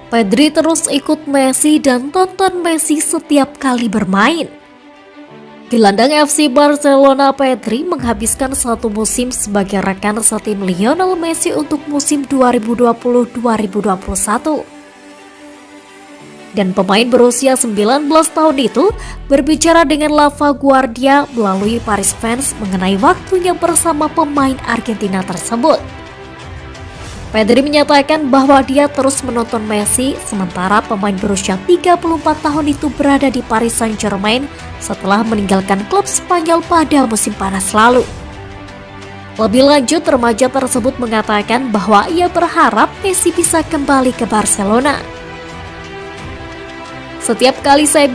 Pedri terus ikut Messi dan tonton Messi setiap kali bermain. Gelandang FC Barcelona Pedri menghabiskan satu musim sebagai rekan setim Lionel Messi untuk musim 2020-2021. Dan pemain berusia 19 tahun itu berbicara dengan La Vanguardia melalui Paris Fans mengenai waktunya bersama pemain Argentina tersebut. Pedri menyatakan bahwa dia terus menonton Messi sementara pemain berusia 34 tahun itu berada di Paris Saint-Germain setelah meninggalkan klub Spanyol pada musim panas lalu. Lebih lanjut, remaja tersebut mengatakan bahwa ia berharap Messi bisa kembali ke Barcelona. Setiap kali saya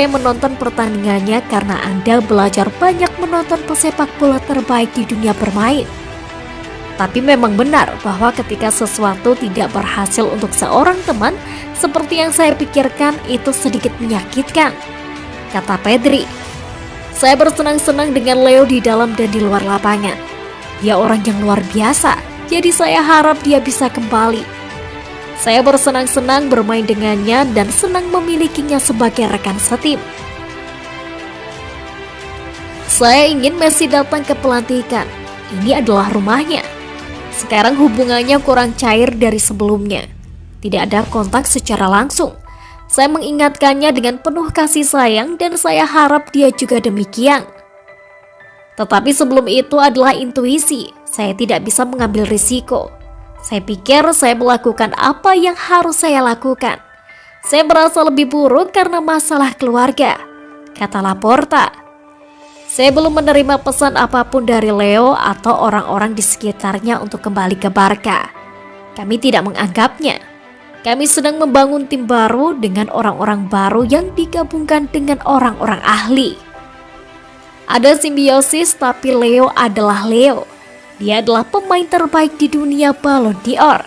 menonton pertandingannya karena Anda belajar banyak menonton pesepak bola terbaik di dunia bermain. Tapi memang benar bahwa ketika sesuatu tidak berhasil untuk seorang teman, seperti yang saya pikirkan itu sedikit menyakitkan, kata Pedri. Saya bersenang-senang dengan Leo di dalam dan di luar lapangan. Dia orang yang luar biasa, jadi saya harap dia bisa kembali. Saya bersenang-senang bermain dengannya dan senang memilikinya sebagai rekan setim. Saya ingin Messi datang ke pelantikan. Ini adalah rumahnya. Sekarang hubungannya kurang cair dari sebelumnya. Tidak ada kontak secara langsung. Saya mengingatkannya dengan penuh kasih sayang dan saya harap dia juga demikian. Tetapi sebelum itu adalah intuisi. Saya tidak bisa mengambil risiko. Saya pikir saya melakukan apa yang harus saya lakukan. Saya merasa lebih buruk karena masalah keluarga, kata Laporta. Saya belum menerima pesan apapun dari Leo atau orang-orang di sekitarnya untuk kembali ke Barca. Kami tidak menganggapnya. Kami sedang membangun tim baru dengan orang-orang baru yang digabungkan dengan orang-orang ahli. Ada simbiosis, tapi Leo adalah Leo. Dia adalah pemain terbaik di dunia Ballon d'Or.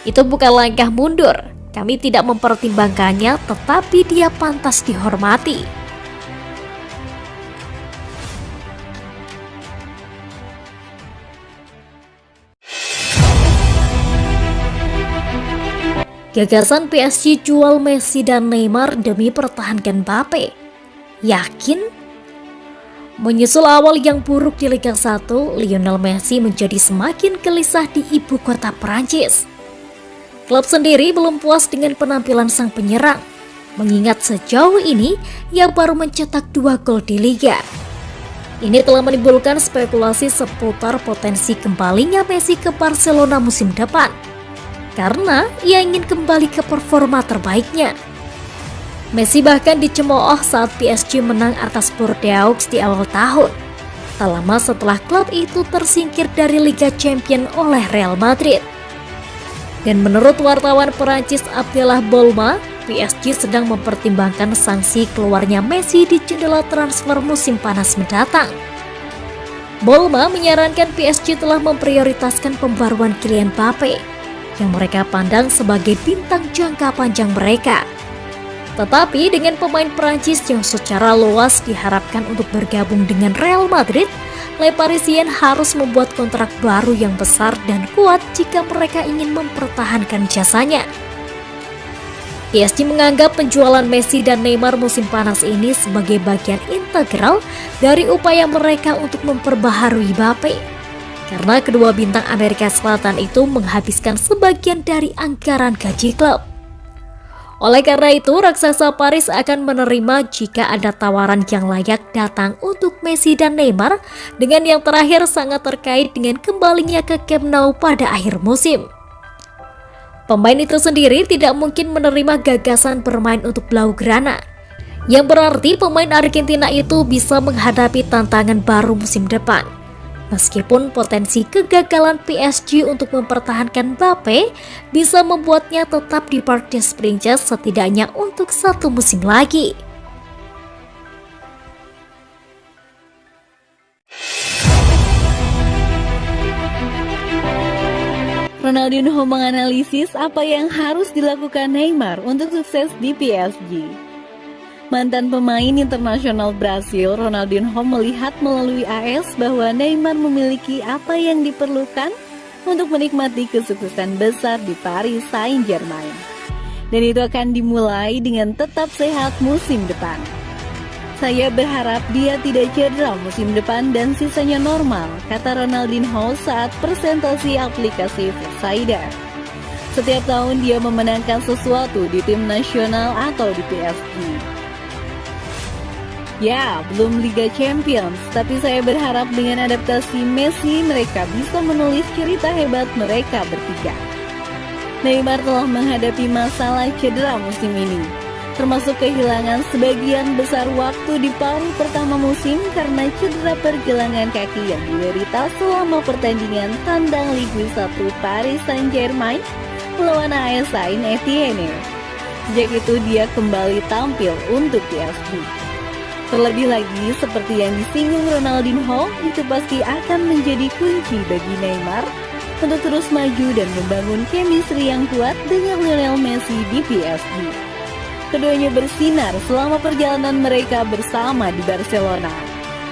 Itu bukan langkah mundur. Kami tidak mempertimbangkannya, tetapi dia pantas dihormati. Gagasan PSG jual Messi dan Neymar demi pertahankan Mbappe. Yakin? Menyusul awal yang buruk di Liga 1, Lionel Messi menjadi semakin gelisah di ibu kota Prancis. Klub sendiri belum puas dengan penampilan sang penyerang, mengingat sejauh ini ia baru mencetak 2 gol di Liga. Ini telah menimbulkan spekulasi seputar potensi kembalinya Messi ke Barcelona musim depan, karena ia ingin kembali ke performa terbaiknya. Messi bahkan dicemooh saat PSG menang atas Bordeaux di awal tahun, tak lama setelah klub itu tersingkir dari Liga Champions oleh Real Madrid. Dan menurut wartawan Perancis Abdallah Bolma, PSG sedang mempertimbangkan sanksi keluarnya Messi di jendela transfer musim panas mendatang. Bolma menyarankan PSG telah memprioritaskan pembaruan Kylian Mbappe yang mereka pandang sebagai bintang jangka panjang mereka. Tetapi dengan pemain Prancis yang secara luas diharapkan untuk bergabung dengan Real Madrid, Les Parisiens harus membuat kontrak baru yang besar dan kuat jika mereka ingin mempertahankan jasanya. PSG menganggap penjualan Messi dan Neymar musim panas ini sebagai bagian integral dari upaya mereka untuk memperbaharui Mbappe, karena kedua bintang Amerika Selatan itu menghabiskan sebagian dari anggaran gaji klub. Oleh karena itu, raksasa Paris akan menerima jika ada tawaran yang layak datang untuk Messi dan Neymar, dengan yang terakhir sangat terkait dengan kembalinya ke Camp Nou pada akhir musim. Pemain itu sendiri tidak mungkin menerima gagasan bermain untuk Blaugrana, yang berarti pemain Argentina itu bisa menghadapi tantangan baru musim depan. Meskipun potensi kegagalan PSG untuk mempertahankan Mbappe bisa membuatnya tetap di Parc des Princes setidaknya untuk 1 musim lagi. Ronaldinho menganalisis apa yang harus dilakukan Neymar untuk sukses di PSG. Mantan pemain internasional Brasil, Ronaldinho melihat melalui AS bahwa Neymar memiliki apa yang diperlukan untuk menikmati kesuksesan besar di Paris Saint-Germain. Dan itu akan dimulai dengan tetap sehat musim depan. Saya berharap dia tidak cedera musim depan dan sisanya normal, kata Ronaldinho saat presentasi aplikasi Futsal. Setiap tahun dia memenangkan sesuatu di tim nasional atau di PSG. Ya, belum Liga Champions, tapi saya berharap dengan adaptasi Messi mereka bisa menulis cerita hebat mereka bertiga. Neymar telah menghadapi masalah cedera musim ini, termasuk kehilangan sebagian besar waktu di paruh pertama musim karena cedera pergelangan kaki yang diderita selama pertandingan tandang Ligue 1 Paris Saint-Germain melawan AS Saint-Etienne. Sejak itu dia kembali tampil untuk PSG. Terlebih lagi, seperti yang disinggung Ronaldinho, itu pasti akan menjadi kunci bagi Neymar untuk terus maju dan membangun chemistry yang kuat dengan Lionel Messi di PSG. Keduanya bersinar selama perjalanan mereka bersama di Barcelona,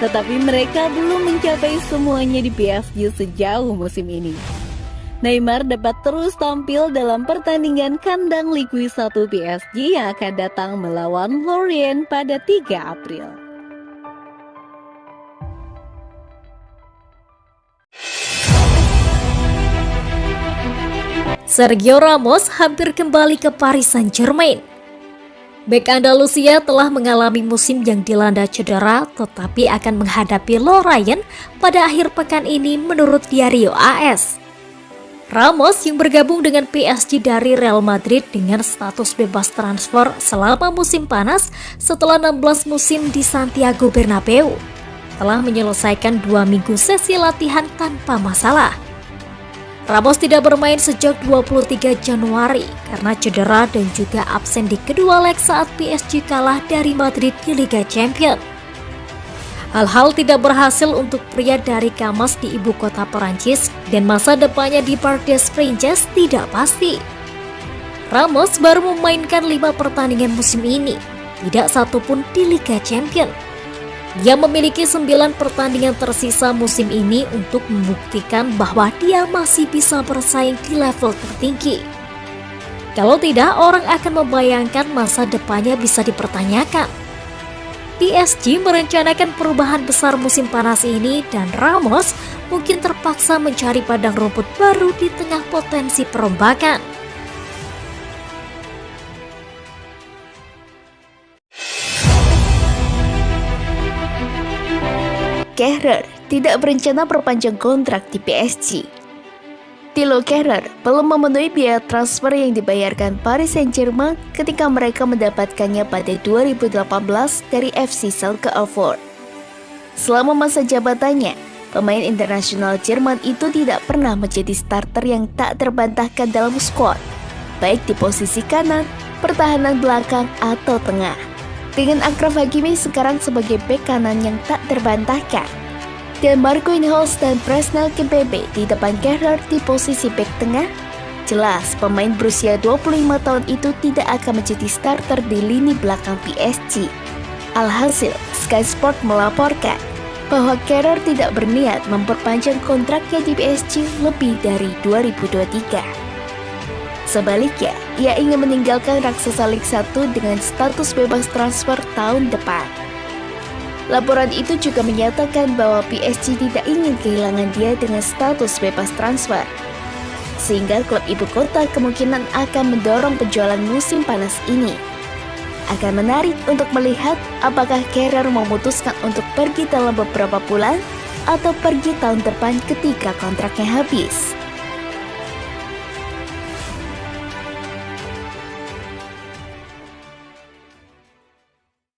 tetapi mereka belum mencapai semuanya di PSG sejauh musim ini. Neymar dapat terus tampil dalam pertandingan kandang Ligue 1 PSG yang akan datang melawan Lorient pada 3 April. Sergio Ramos hampir kembali ke Paris Saint-Germain. Bek Andalusia telah mengalami musim yang dilanda cedera, tetapi akan menghadapi Lorient pada akhir pekan ini menurut Diario AS. Ramos yang bergabung dengan PSG dari Real Madrid dengan status bebas transfer selama musim panas setelah 16 musim di Santiago Bernabeu, telah menyelesaikan 2 minggu sesi latihan tanpa masalah. Ramos tidak bermain sejak 23 Januari karena cedera dan juga absen di kedua leg saat PSG kalah dari Madrid di Liga Champions. Hal-hal tidak berhasil untuk pria dari Camas di ibu kota Perancis dan masa depannya di Parc des Princes tidak pasti. Ramos baru memainkan 5 pertandingan musim ini, tidak satu pun di Liga Champions. Dia memiliki 9 pertandingan tersisa musim ini untuk membuktikan bahwa dia masih bisa bersaing di level tertinggi. Kalau tidak, orang akan membayangkan masa depannya bisa dipertanyakan. PSG merencanakan perubahan besar musim panas ini dan Ramos mungkin terpaksa mencari padang rumput baru di tengah potensi perombakan. Kehrer tidak berencana perpanjang kontrak di PSG. Thilo Kehrer belum memenuhi biaya transfer yang dibayarkan Paris Saint-Germain ketika mereka mendapatkannya pada 2018 dari FC Schalke 04. Selama masa jabatannya, pemain internasional Jerman itu tidak pernah menjadi starter yang tak terbantahkan dalam skuad, baik di posisi kanan, pertahanan belakang, atau tengah. Dengan Achraf Hakimi sekarang sebagai bek kanan yang tak terbantahkan, dan Marquinhos dan Presnel Kimpembe di depan Kehrer di posisi bek tengah, jelas pemain berusia 25 tahun itu tidak akan menjadi starter di lini belakang PSG. Alhasil, Sky Sport melaporkan bahwa Kehrer tidak berniat memperpanjang kontraknya di PSG lebih dari 2023. Sebaliknya, ia ingin meninggalkan raksasa Liga 1 dengan status bebas transfer tahun depan. Laporan itu juga menyatakan bahwa PSG tidak ingin kehilangan dia dengan status bebas transfer, sehingga klub ibu kota kemungkinan akan mendorong penjualan musim panas ini. Akan menarik untuk melihat apakah Kehrer memutuskan untuk pergi dalam beberapa bulan atau pergi tahun depan ketika kontraknya habis.